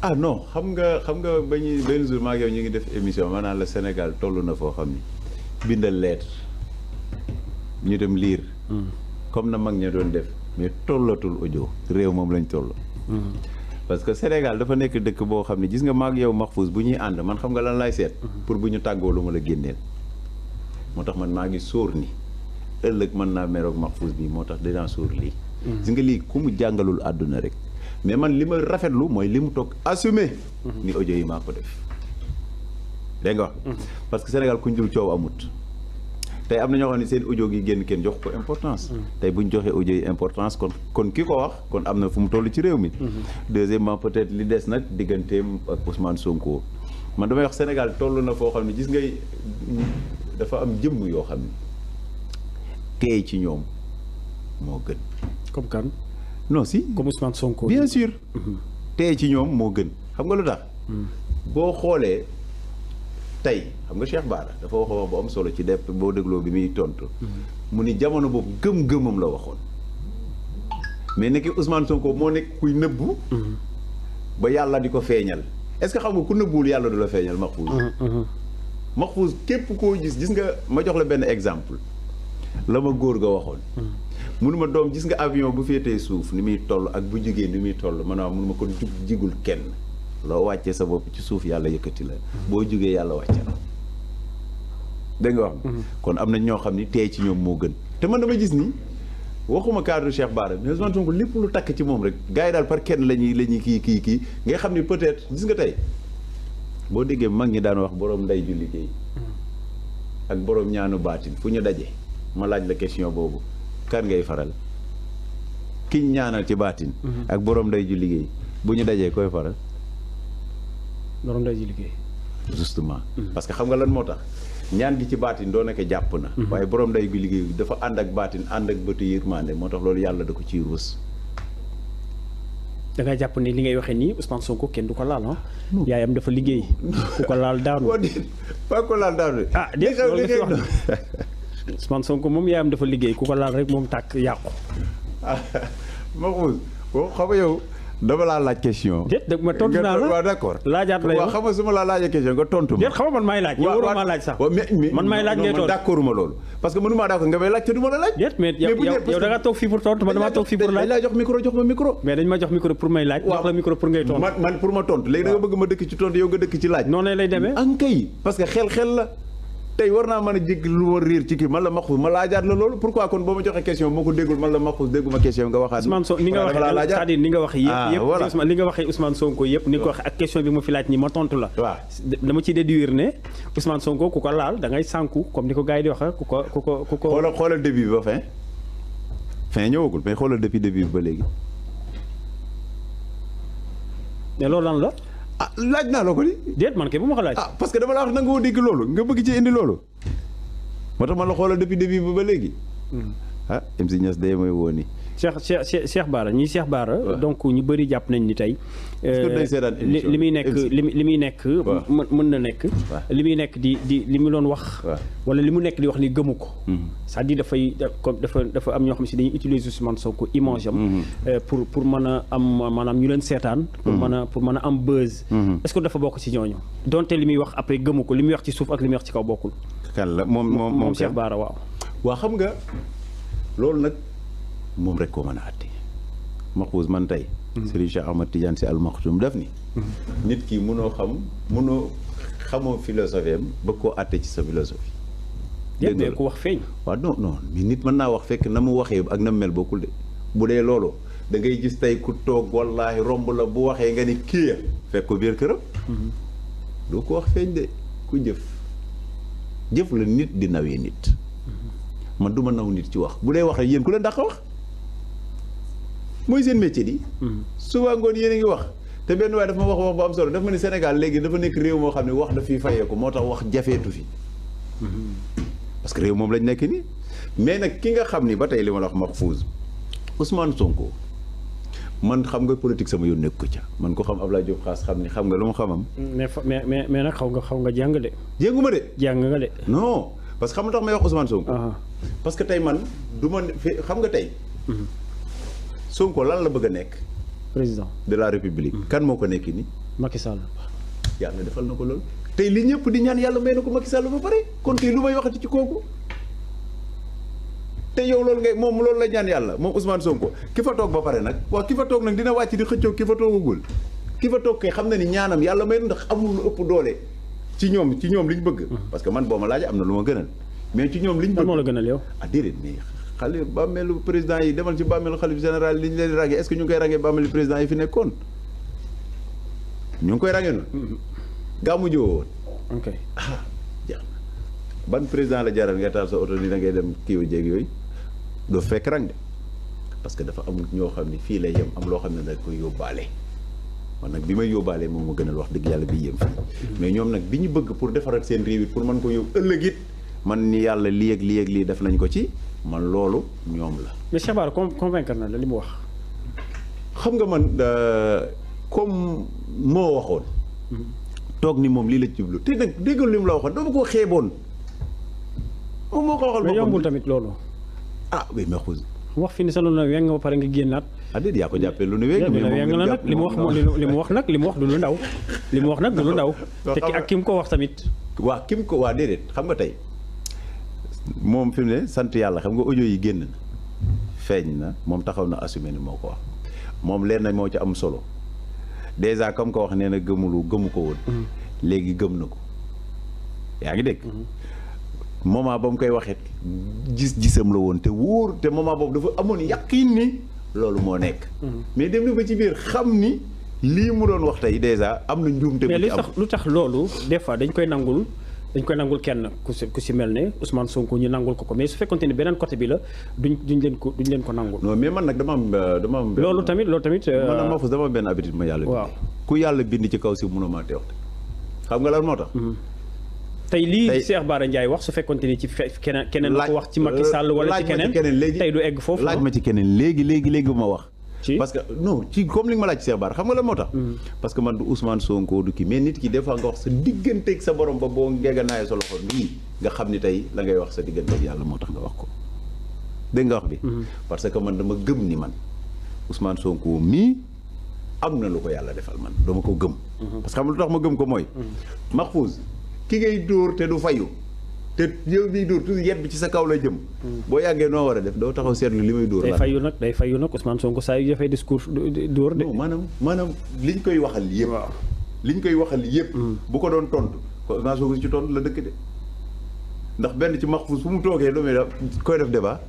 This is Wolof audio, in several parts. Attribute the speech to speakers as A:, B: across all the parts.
A: ah non xam nga ba ñuy benn jour maa ngi yow ñu ngi def émission maanaam la Sénégal toll na foo xam ni bindal lettre ñu dem lire. comme na mag ña doon def mais tollatul audio réew moom lañ toll. parce que Sénégal dafa nekk dëkk boo xam ne gis nga maag yow Mahfouz bu ñuy ànd man xam nga lan laay seet. pour bu ñu tàggoo lu ma la génneel. moo tax man maa ngi sóor ni ëllëg mën naa meroog Mahfouz bi moo tax dinaa sóor lii. gis nga lii ku mu jàngalul àdduna rek. mais man li ma rafetlu mooy li mu toog assumé. ni audio yi maa ko def. dégg nga wax. parce que Sénégal ku ñu dul coow amut. tey am na ñoo xam ne seen audio gi génn kenn jox ko importance. tey bu ñu joxee audio yi importance kon ki ko wax kon am na fu mu toll ci réew mi. deuxièmement peut-être li des nag digganteem ak Ousmane Sonko man damay wax Sénégal toll na foo xam ne gis ngay dafa am jëmm yoo xam ne tey ci ñoom moo gën.
B: comme kan.
A: non si
B: comme Ousmane Sonko.
A: bien sûr. tey ci ñoom moo gën xam nga lu tax. boo xoolee. tey xam nga Cheikh Bara dafa wax bu am solo ci def boo dégloo bi muy tontu. mu ni jamono boobu gëm-gëmam la waxoon. mais nekk Ousmane Sonko moo nekk kuy nëbbu. ba yàlla di ko feeñal. est-ce que xam nga ku nëbbuwul yàlla du la feeñal Mahfouz. Mahfouz képp koo gis nga ma jox la benn exemple. la ma góor ga waxoon. munuma doom gis nga avion bu féetee suuf ni muy toll ak bu jigéen ni muy toll maanaam munuma ko jigul kenn. loo wàccee sa bopp ci suuf yàlla yëkkati la boo jógee yàlla wàcce la dégg nga wax kon am na ñoo xam ni tey ci ñoom moo gën te man dama gis ni waxuma cadre Cheikh Bara mais Ousmane Sonko lépp lu takk ci moom rek gars yi daal par kenn la ñuy kii ngay xam ni peut-être gis nga tey boo déggee mag ñi daan wax borom nday ju liggéey ak borom ñaanu baatin fu ñu daje ma laaj la question boobu kan ngay faral kiñ ñaanal ci baatin ak borom nday ju liggéey bu ñu dajee koy faral
B: borom nday ji liggéey.
A: justement. parce que xam nga lan moo tax ñaan gi ci baatin doo nekk jàpp na. waaye borom nday gi liggéey dafa ànd ak baatin ànd ak bëtu yërmande moo tax loolu yàlla da ko ciy ruus.
B: da ngay jàpp ni li ngay waxee nii Ousmane Sonko kenn du ko laal ah. yaayam dafa liggéey. ku ko laal daanu.
A: pas ko laal daanu.
B: ah dégg loolu nga fi wax Ousmane Sonko moom yaayam dafa liggéey ku ko laal rek moom tàkk yàqu.
A: Mahfouz boo xam nga yow. dama laa laaj question.
B: déet dëgg ma tontu naa la
A: waaw d'accord.
B: laajaat la yow
A: waaw xam nga su ma la laajee question nga tontu ma.
B: déet xam nga man maay laaj. yow waroo maa laaj sax. man maay laaj ngay tontu
A: d'accord ma loolu. parce que mënuma d'accord nga may laaj te du ma la laaj.
B: déet mais yow da nga toog fii pour tontu ma damaa toog fii pour laaj.
A: dañ laa jox micro jox ma micro.
B: mais dañ ma jox micro pour may laaj. jox la micro pour ngay tontu.
A: man pour ma tontu léegi da nga bëgg ma dëkk ci tontu yow nga dëkk ci laaj.
B: noonu lay demee.
A: ankay parce que xel la. tey war naa mën a jégg lu war riir ci kii man la Mahfouz ma laajaat la loolu pourquoi kon boo ma joxee question moo ko déggul man la Mahfouz dégguma question nga waxaat.
B: Ousmane Sonko ni nga waxee c'est-à-dire ni nga waxee yëpp li nga waxee Ousmane Sonko yëpp ni ko waxee ak question bi ma fi laaj ni ma tontu la. waaw dama ci déduire ne Ousmane Sonko ku ko laal da ngay sànku comme ni ko gars yi di waxee ku ko.
A: xoolal début bi ba fin ñëwagul mais xoolal depuis début bi ba léegi.
B: mais loolu lan la.
A: ah laaj naa la ko di.
B: déet man kay bu ma ko laaj.
A: ah parce que dama la wax na nga woo dégg loolu nga bëgg ci indi loolu. moo tax man la xoolal depuis début bi ba léegi. ah MC Niass day mooy woo ni.
B: Cheikh Bara ñii Cheikh Bara. donc ñu bëri jàpp nañ ni tey. li muy nekk mën na nekk. li muy nekk di li mu doon wax. wala li mu nekk di wax ni gëmu ko. c'est-à-dire dafa am ñoo xam si dañuy utiliser Ousmane Sonko image am. pour mën a am maanaam ñu leen seetaan. pour mën a am buzz. est-ce que dafa bokk ci ñooñu. donte li muy wax après gëmu ko li muy wax ci suuf ak li muy wax ci kaw bokkul.
A: kan la moom
B: Cheikh Bara waaw.
A: waa xam nga loolu nag. moom rek koo mën a àtte Mahfouz man tey Serigne Cheikh Ahmad Tidiane Sy Al Maktoum def ni nit ki mënoo xamoo philosophie am ba koo àtte ci sa philosophie
B: dégg nga ko wax feeñ
A: waaw non mais nit mën naa wax fekk na mu waxee ak na mu mel bokkul de bu dee loolu da ngay gis tey ku toog wallaahi romb la bu waxee nga ni kii fekk ko biir këram doo ko wax feeñ de ku jëf la nit di nawee nit man du ma naw nit ci wax bu dee wax rek yéen ku leen dàq wax mooy seen métier di souvent ngoon yéen a ngi wax te benn waaye dafa ma wax bu am solo dafa ma ni Sénégal léegi dafa nekk réew moo xam ne wax dafiy fayeeku moo tax wax jafeetu fi parce que réew moom lañ nekk nii mais nag ki nga xam ni ba tey li ma la wax Mahfouz Ousmane Sonko man xam nga politique sama yoon nekk ko ca man ko xam Abdoulaye Diop Khass xam ni xam nga lu mu xamam
B: mais nag xaw nga jàng de
A: jénguma de
B: jàng nga de
A: non parce que xam nga tax may wax Ousmane Sonko parce que tey man du ma xam nga tey Sonko lan la bëgg a nekk
B: président
A: de la république. kan moo ko nekk nii.
B: Macky Sall.
A: yàlla defal na ko loolu. tey li ñëpp di ñaan yàlla may na ko Macky Sall ba pare kon kay lu may waxati ci kooku. te yow loolu ngay moom loolu la ñaan yàlla moom Ousmane Sonko ki fa toog ba pare nag waaw ki fa toog nag dina wàcc di xëccoo ki fa toogagul ki fa toog kay xam na ni ñaanam yàlla may ndax amul lu ëpp doole ci ñoom liñ bëgg. parce que man boo ma laajee am na lu ma gënal mais ci ñoom liñ bëgg.
B: moo la gënal yow.
A: ah déedéet mais xale bàmmeelu président yi demal ci bàmmeelu xalif général li ñu leen di ràngee est-ce que ñu ngi koy ràngee bàmmeelu président yi fi nekkoon ñu ngi koy ràngee noonu. gàmmu jiwoo woon.
B: ok
A: jeex na ban président la jaral nga taal sa oto ni da ngay dem kii jéeg yooyu. doo fekk rang de parce que dafa am ñoo xam ne fii lay yem am loo xam ne dañ koy yóbbaale man nag bi may yóbbaalee moom ma gënal wax dëgg yàlla bi yem fii mais ñoom nag bi ñu bëgg pour defaral seen réew it pour mën ko yóbbu ëllëg it man ni yàlla lii ak lii ak lii def nañ ko ci man loolu ñoom la.
B: mais Cheikh Bara convaincre na la li mu wax.
A: xam nga man comme moo waxoon. toog ni moom lii la jublu te nag déggal li mu la waxoon dama ko xeeboon moom moo ko waxal.
B: mais yombul tamit loolu.
A: ah oui mais xuus.
B: wax fi ni sa lu ne weng ba pare nga génnaat.
A: ah déedéet yaa ko jàppee lu ne weng.
B: mais moom nag li mu wax nag li mu wax du lu ndaw. li mu wax nag du lu ndaw. te ak ki mu ko wax tamit.
A: waa ki mu ko waa déedéet xam nga tey moom fi mu ne sant yàlla xam nga audio yi génn na feeñ na moom taxaw na assumé ni moo ko wax moom leen na moo ci am solo déjà comme ko wax nee na gëmu ko woon. léegi gëm na ko yaa ngi dégg. moment ba mu koy waxee gis-gisam la woon te wóor te moment boobu dafa amoon yàqin ni loolu moo nekk. mais dem na ba ci biir xam ni lii mu doon wax tey déjà am na njuumte. bu ci am
B: mais lu tax loolu des fois dañ koy nangul kenn ku si mel ne Ousmane Sonko ñu nangul ko mais su fekkonte ni beneen côté bi la duñ leen ko nangul.
A: non mais man nag dama am.
B: loolu tamit.
A: man ma fus dama am benn habitude ma yàlla. waaw ku yàlla bind ci kaw si mënoo maa teew xam nga lan moo tax.
B: tey lii Cheikh Bara Ndiaye wax su fekkonte ni ci keneen la ko wax ci Macky Sall wala ci keneen tey du egg foofu.
A: laaj ma ci keneen léegi bu ma wax. parce que non ci comme li nga ma laaj ci Cheikh Bara xam nga lan moo tax. parce que man du Ousmane Sonko du kii mais nit ki des fois nga wax sa digganteeg sa borom ba boo ngeeganaayee sa loxo nii nga xam ni tey la ngay wax sa digganteeg yàlla moo tax nga wax ko dégg nga wax bi. parce que man dama gëm ni man Ousmane Sonko mii am na lu ko yàlla defal man dama ko gëm. parce que xam lu tax ma gëm ko mooy. Mahfouz ki ngay dóor te du fayu te yow miy dóor toujours yet bi ci sa kaw la jëm. boo yàggee noo war a def doo taxaw seetlu li may dóor.
B: day fayu nag Ousmane Sonko saa yu dafay discours dóor de.
A: non maanaam liñ koy waxal yëpp. waaw liñ koy waxal yëpp. bu ko doon tontu ko Ousmane Sonko ci tontu la dëkk de ndax benn ci Mahfouz fu mu toogee lu muy def koy def débat.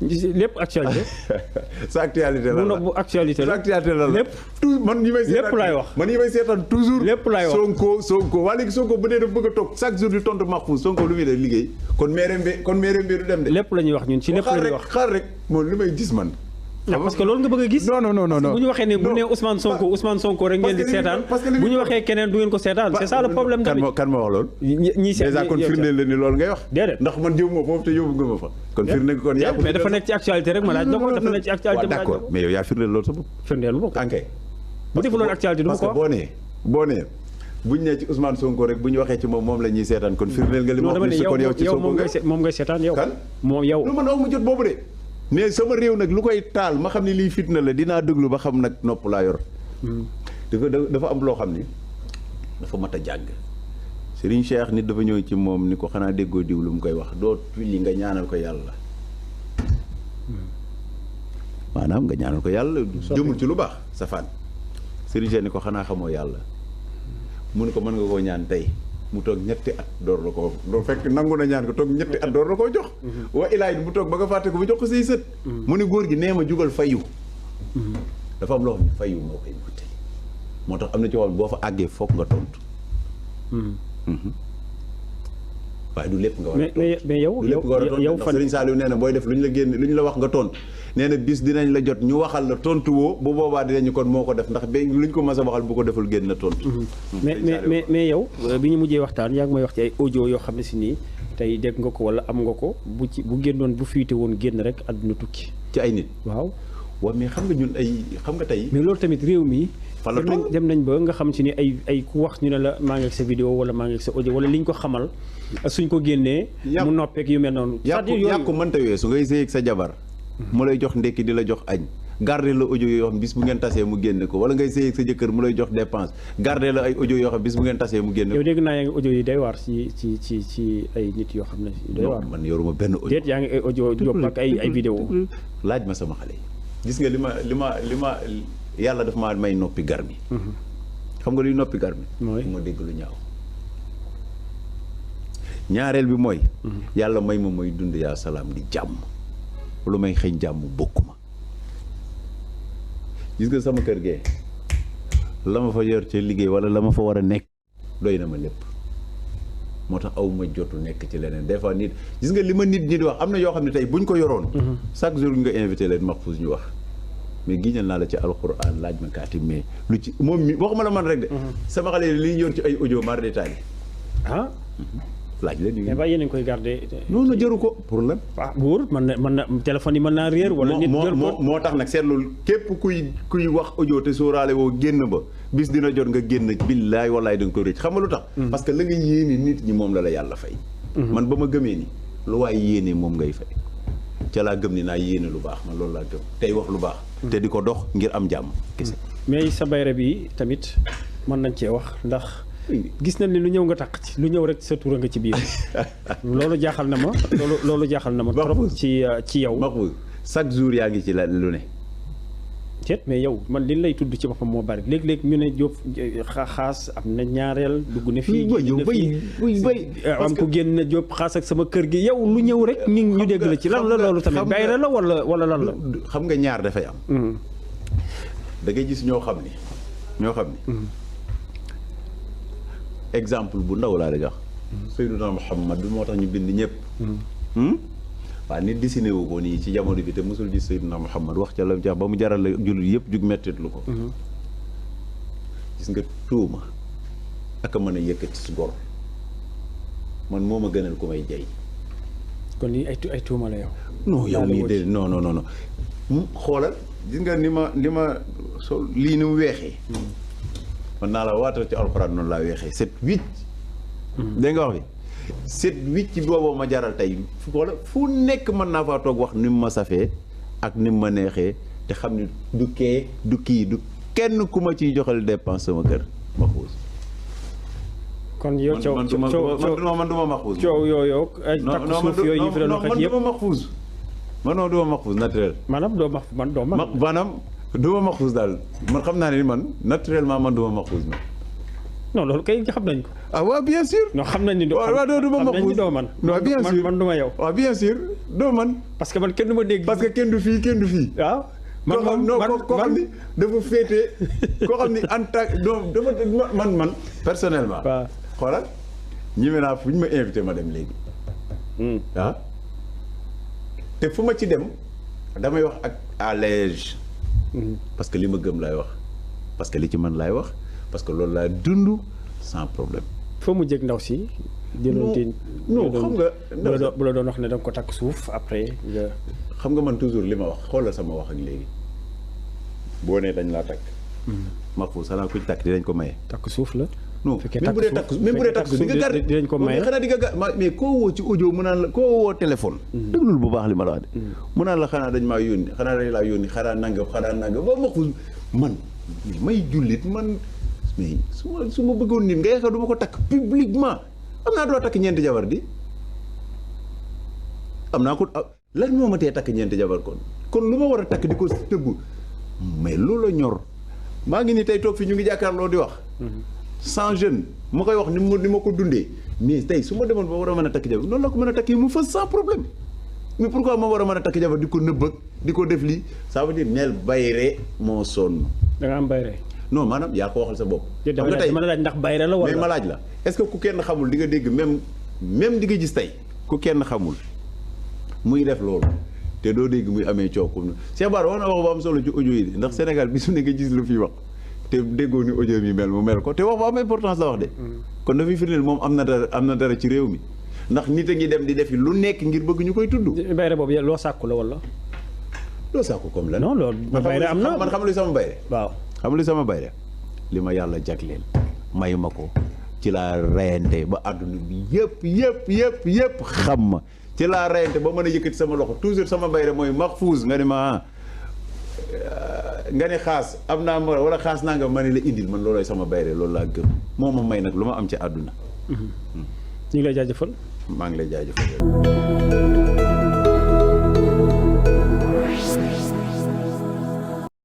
B: lépp actualité.
A: sa actualité la
B: bu actualité la
A: sa actualité la
B: lépp.
A: tout man ñi may seetaan
B: lépp laay wax
A: man ñi may seetaan toujours.
B: lépp laay wax
A: Sonko waa léegi Sonko bu dee dafa bëgg a toog chaque jour di tontu Mahfouz Sonko lu muy def liggéey kon meereem bi du dem de.
B: lépp la ñuy wax ñun ci lépp la ñuy wax
A: xaar rek moom li may gis man.
B: parce que loolu nga bëgg a gis.
A: non
B: bu ñu waxee ne bu nee Ousmane Sonko rek ngeen di seetaan bu ñu waxee keneen du ngeen ko seetaan c'est ça le problème tamit.
A: kan ma wax loolu.
B: ñi seet
A: déjà kon firndeel la ni loolu ngay wax.
B: déedéet
A: ndax man jëw ma foofu te yóbbu nga ma fa. kon firndeel kon yaa
B: mais dafa nekk ci actualité rek ma laaj ko dafa nekk ci actualité ma laaj ko.
A: d'accord mais yow yaa firndeel loolu sa bopp.
B: firndeel ma ko.
A: ankay
B: bu defuloon actualité du ma ko wax
A: parce que boo nee buñ nee ci Ousmane Sonko rek bu ñu waxee ci moom la ñuy seetaan kon firndeel nga li ma wax ni kon yow ci Sonko
B: moom ngay seetaan yow.
A: kan
B: moom yow.
A: lu man aw ma jot boobu de mais sama réew nag lu koy taal ma xam ne lii fitna la dinaa déglu ba xam nag nopp laa yor. dafa am loo xam ni dafa mat a jàng Serigne Cheikh nit dafa ñëw ci moom ni ko xanaa déggoo diw lu mu koy wax doo tulli nga ñaanal ko yàlla. maanaam nga ñaanal ko yàlla. jëmul ci lu baax sa fan. Serigne Cheikh ni ko xanaa xamoo yàlla mu ne ko mën nga koo ñaan tey. mu toog ñetti at door la ko doo fekk nangu na ñaan ko toog ñetti at door la koo jox. wa ilaay mu toog ba nga fàtte ko bu jox ko say sët. mu ne góor gi nee ma jugal fayu. dafa am loo xam ne fayu moo koy wute. moo tax am na ci wàll boo fa àggee foog nga tontu. waaye du lépp nga war a tontu
B: mais yow
A: fan Serigne Saliou nee na booy def lu ñu la wax nga tontu nee na bis dinañ la jot ñu waxal la tontu woo bu boobaa dinañu kon moo ko def ndax ba lu ñu ko mas a waxal bu ko deful génn na tontu.
B: mais yow bi ñu mujjee waxtaan yaa ngi may wax ci ay audio yoo xam ne si nii tey dégg nga ko wala am nga ko bu génnoon bu fuite woon génn rek àdduna tukki.
A: ci ay nit.
B: waaw
A: mais xam nga ñun xam nga tey.
B: mais loolu tamit réew mi.
A: fan la toll
B: dem nañ ba nga xam si ni ay ku wax ñu ne la maa ngi ak sa vidéo wala maa ngi ak sa audio wala li ñu ko xamal suñ ko génnee. mu noppeek yu mel noonu.
A: yàqu mënta weesu ngay sëy ak sa jabar. mu lay jox ndekki di la jox añ garder la audio yoo xam bis bu ngeen tasee mu génne ko wala ngay sëy ak sa jëkkër mu lay jox dépense garder la ay audio yoo xam bis bu ngeen tasee mu génne ko.
B: yow dégg naa yaa ngi audio yi day waar ci ay nit yoo xam ne day waar.
A: man yoruma benn audio.
B: déet yaa ngi ay audio Diop ak ay vidéo
A: laaj ma sama xale yi gis nga li ma yàlla daf maa may noppi gar mi. xam nga luy noppi gar mi. mooy ma dégg lu ñaaw. ñaareel bi mooy. yàlla may ma mooy dund yaa salaam di jàmm lu may xëñ jàmm bokk ma. gis nga sama kër gee la ma fa yor ca liggéey wala la ma fa war a nekk doy na ma lépp moo tax aw ma jotu nekk ci leneen des fois nit gis nga li ma nit ñi di wax am na yoo xam ne tey buñ ko yoroon. chaque jour nga invité leen Mahfouz ñu wax mais giñal naa la ci alxuraan laaj ma kaati mais lu ci moom mi waxuma la man rek de. sama xale yi li ñu yor ci ay audio mar détaillé. laaj leen ñu.
B: mais ba yéen a ngi koy garder.
A: non non jaru ko pour lan.
B: buur mën na téléphone yi mën naa réer. wala nit jël ko
A: moo tax nag seetlu képp kuy wax audio te sóoraale woo génn ba bis dina jot nga génn billaay wallaay da nga koy rëcc xam nga lu tax. parce que la nga yéene nit ñi moom la yàlla fay. man ba ma gëmee ni lu waay yéene moom ngay fay. ca laa gëm ni naa yéene lu baax man loolu laa gëm tey wax lu baax. te di ko dox ngir am jàmm kese.
B: mais sa bayre bi tamit mën nañ cee wax ndax. gis nañ ni lu ñëw nga takk ci lu ñëw rek sa tura nga ci biir loolu jaaxal na ma loolu jaaxal na ma trop ci yow.
A: Mahfouz chaque jour yaa ngi ci la lu ne.
B: ceet mais yow man li lay tudd ci boppam moo bari léeg-léeg ñu ne Diop xaas am na ñaareel dugg na fii am ko génn na Diop xaas ak sama kër gi yow lu ñëw rek ñu dégg la ci lan la loolu tamit bayre la wala lan la.
A: xam nga ñaar dafay am. da ngay gis ñoo xam ni exemple bu ndaw laa la jox. Seydina Muhammad bi moo tax ñu bind ñëpp. waaw nit dessiné wu ko nii ci jamono bi te mosul gis Seydina Muhammad wax ca la jax ba mu jaral la jullit yëpp jug mettit lu ko. gis nga tuuma ak a mën a yëkkati si gor man moo ma gënal ku may jay.
B: kon lii ay tuuma la yow.
A: non yow nii de non xoolal gis nga ni ma sol lii ni mu weexee. man naa la waatal ci alxuraan noonu laa weexee 7-8. dégg nga wax bi 7-8 ci booboo ma jaral tey fu nekk mën naa faa toog wax ni mu ma safee ak ni mu ma neexee te xam ni du kee du kii du kenn ku ma ciy joxal dépense sama kër Mahfouz.
B: kon yow
A: man du ma Mahfouz.
B: coow yooyu ay takk suuf yooyu ñu fi doon wax ak yëpp
A: man du ma Mahfouz. man du ma Mahfouz naturel.
B: maanaam doo
A: maanaam du ma Mahfouz daal man xam naa ne man naturellement man du ma Mahfouz ma.
B: non loolu kay xam nañ ko.
A: ah waaw bien sûr.
B: non xam nañ ni doo
A: ma Mahfouz
B: doo man.
A: non bien sûr
B: man du ma yow.
A: waaw bien sûr doo man.
B: parce que man kenn du ma dégg.
A: parce que kenn du fii.
B: waaw.
A: koo xam ni dafa féete koo xam ni en tant dafa man personnellement.
B: waaw
A: xoolal ñeme naa fu ñu ma invité ma dem léegi. te fu ma ci dem damay wax ak à l'aise. parce que li ma gëm laay wax parce que li ci man laay wax parce que loolu laay dund sans problème.
B: foo mu jëg ndaw si.
A: non xam nga.
B: bu la doon wax ne da nga ko takk suuf après.
A: xam nga man toujours li ma wax xoolal sama wax ak léegi boo nee dañ laa takk. Mahfouz xanaa kuñ takk dinañ ko maye.
B: takk suuf la.
A: non même bu dee takk suuf di nga gar
B: dinañ ko maye
A: xanaa di nga gar mais koo woo ci audio mu naan la koo woo téléphone. déglul bu baax li ma la wax de. mu naan la xanaa dañ maa yónni xanaa dañ laa yónni xanaa nangam ba Mahfouz man may jullit man mais su ma bëggoon nit nga yaakaar du ma ko takk publiquement am naa doo takk ñeenti jabar di am naa ko lan moo ma tee takk ñeenti jabar kon lu ma war a takk di ko tëbb mais loolu la ñor maa ngi ni tey toog fi ñu ngi jàkkaarloo di wax. 100 jeunes ma koy wax ni ma ko dundee mais tey su ma demoon ba war a mën a takk jabar noonu la ko mën a takkee mu fës sans problème mais pourquoi ma war a mën a takk jabar di ko nëbbëg di ko def lii ça veut dire neel bayre moo sonn.
B: da nga am bayre.
A: non maanaam yaa ko waxal sa bopp.
B: xam nga tey ma laaj ndax bayre la wala.
A: mais ma laaj la est-ce que ku kenn xamul di nga dégg même di nga gis tey ku kenn xamul muy def loolu te doo dégg muy amee coow comme Cheikh Bara wax na wax bu am solo ci audio yi de ndax Sénégal bi su ne nga gis lu fi wax. te déggoo ni audio mi mel mu mel ko te wax bu am importance la wax de. kon dafay firndeel moom am na dara ci réew mi ndax nit a ngi dem di defi lu nekk ngir bëgg ñu koy tudd.
B: bayre boobu loo sàkku la wala.
A: loo sàkku comme lan.
B: non loolu bayre am na
A: man xam lu sama bayre.
B: waaw
A: xam lu sama bayre li ma yàlla jagleel may ma ko ci laa reyante ba àdduna bi yëpp xam ma ci laa reyante ba mën a yëkkati sama loxo toujours sama bayre mooy Mahfouz nga ni ma nga ne xaas am naa ma wala xaas naa nga ma ne la indil man loolooy sama bayre loolu laa gëm moo ma may nag lu ma am ci àdduna.
B: ñu ngi lay jaajëfal.
A: maa ngi lay jaajëfal.